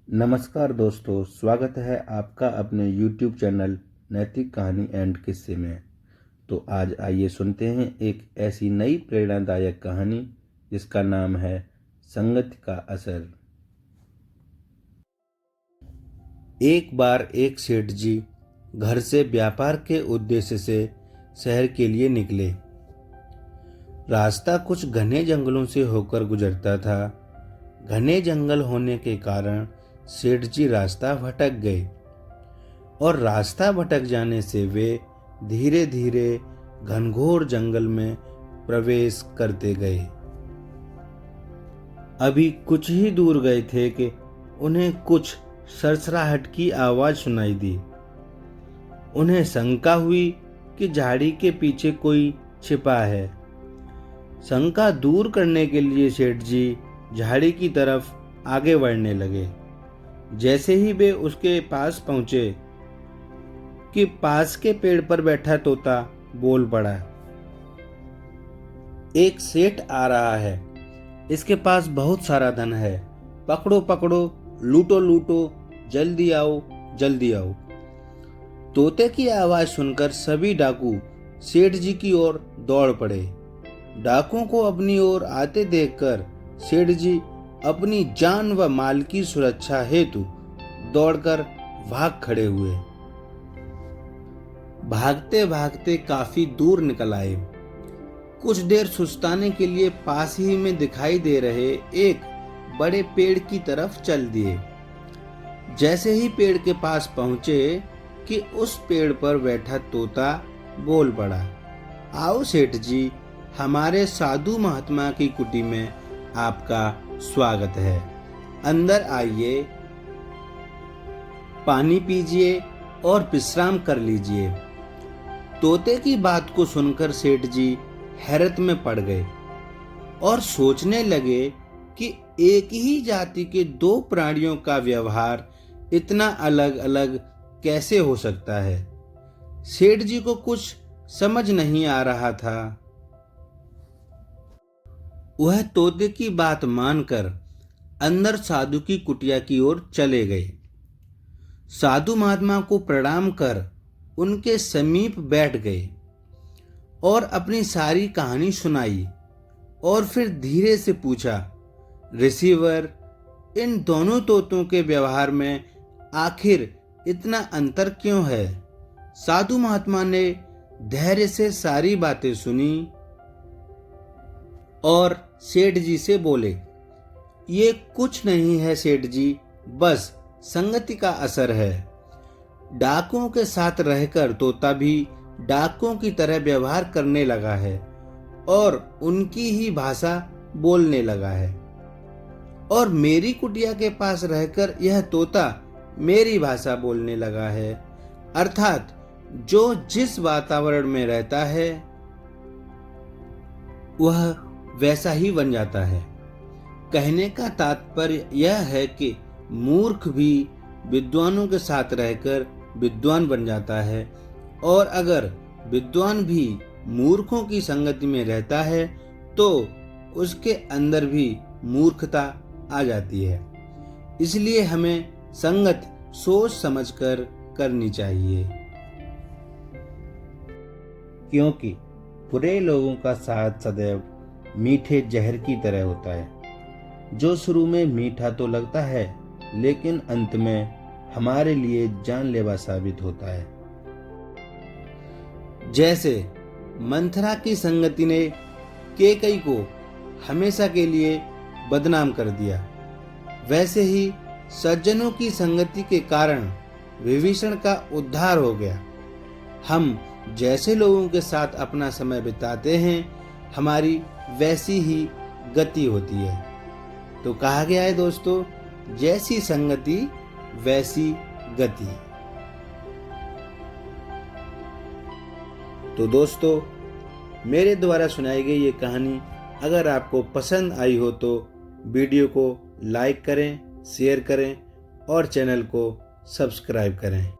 नमस्कार दोस्तों, स्वागत है आपका अपने YouTube चैनल नैतिक कहानी एंड किस्से में। तो आज आइए सुनते हैं एक ऐसी नई प्रेरणादायक कहानी जिसका नाम है संगत का असर। एक बार एक सेठ जी घर से व्यापार के उद्देश्य से शहर के लिए निकले। रास्ता कुछ घने जंगलों से होकर गुजरता था। घने जंगल होने के कारण सेठ जी रास्ता भटक गए और रास्ता भटक जाने से वे धीरे धीरे घनघोर जंगल में प्रवेश करते गए। अभी कुछ ही दूर गए थे कि उन्हें कुछ सरसराहट की आवाज सुनाई दी। उन्हें शंका हुई कि झाड़ी के पीछे कोई छिपा है। शंका दूर करने के लिए सेठ जी झाड़ी की तरफ आगे बढ़ने लगे। जैसे ही वे उसके पास पहुंचे कि पास के पेड़ पर बैठा तोता बोल पड़ा, एक सेठ आ रहा है, इसके पास बहुत सारा धन है, पकड़ो पकड़ो, लूटो लूटो, जल्दी आओ जल्दी आओ। तोते की आवाज सुनकर सभी डाकू सेठ जी की ओर दौड़ पड़े। डाकुओं को अपनी ओर आते देखकर सेठ जी अपनी जान व माल की सुरक्षा हेतु दौड़कर भाग खड़े हुए। भागते भागते काफी दूर निकल आए। कुछ देर सुस्ताने के लिए पास ही में दिखाई दे रहे एक बड़े पेड़ की तरफ चल दिए। जैसे ही पेड़ के पास पहुंचे कि उस पेड़ पर बैठा तोता बोल पड़ा, आओ सेठ जी, हमारे साधु महात्मा की कुटी में आपका स्वागत है। अंदर आइए, पानी पीजिए और विश्राम कर लीजिए। तोते की बात को सुनकर सेठ जी हैरत में पड़ गए और सोचने लगे कि एक ही जाति के दो प्राणियों का व्यवहार इतना अलग अलग कैसे हो सकता है। सेठ जी को कुछ समझ नहीं आ रहा था। वह तोते की बात मानकर अंदर साधु की कुटिया की ओर चले गए। साधु महात्मा को प्रणाम कर उनके समीप बैठ गए और अपनी सारी कहानी सुनाई और फिर धीरे से पूछा, ऋषिवर, इन दोनों तोतों के व्यवहार में आखिर इतना अंतर क्यों है? साधु महात्मा ने धैर्य से सारी बातें सुनी और सेठ जी से बोले, ये कुछ नहीं है सेठ जी, बस संगति का असर है। डाकुओं के साथ रहकर तोता भी डाकुओं की तरह व्यवहार करने लगा है और उनकी ही भाषा बोलने लगा है, और मेरी कुटिया के पास रहकर यह तोता मेरी भाषा बोलने लगा है। अर्थात जो जिस वातावरण में रहता है वह वैसा ही बन जाता है। कहने का तात्पर्य यह है कि मूर्ख भी विद्वानों के साथ रहकर विद्वान बन जाता है, और अगर विद्वान भी मूर्खों की संगति में रहता है तो उसके अंदर भी मूर्खता आ जाती है। इसलिए हमें संगत सोच समझकर करनी चाहिए, क्योंकि बुरे लोगों का साथ सदैव मीठे जहर की तरह होता है, जो शुरू में मीठा तो लगता है लेकिन अंत में हमारे लिए जानलेवा साबित होता है। जैसे मंथरा की संगति ने कैकेयी को हमेशा के लिए बदनाम कर दिया, वैसे ही सज्जनों की संगति के कारण विभीषण का उद्धार हो गया। हम जैसे लोगों के साथ अपना समय बिताते हैं, हमारी वैसी ही गति होती है। तो कहा गया है दोस्तों, जैसी संगति वैसी गति। तो दोस्तों, मेरे द्वारा सुनाई गई ये कहानी अगर आपको पसंद आई हो तो वीडियो को लाइक करें, शेयर करें और चैनल को सब्सक्राइब करें।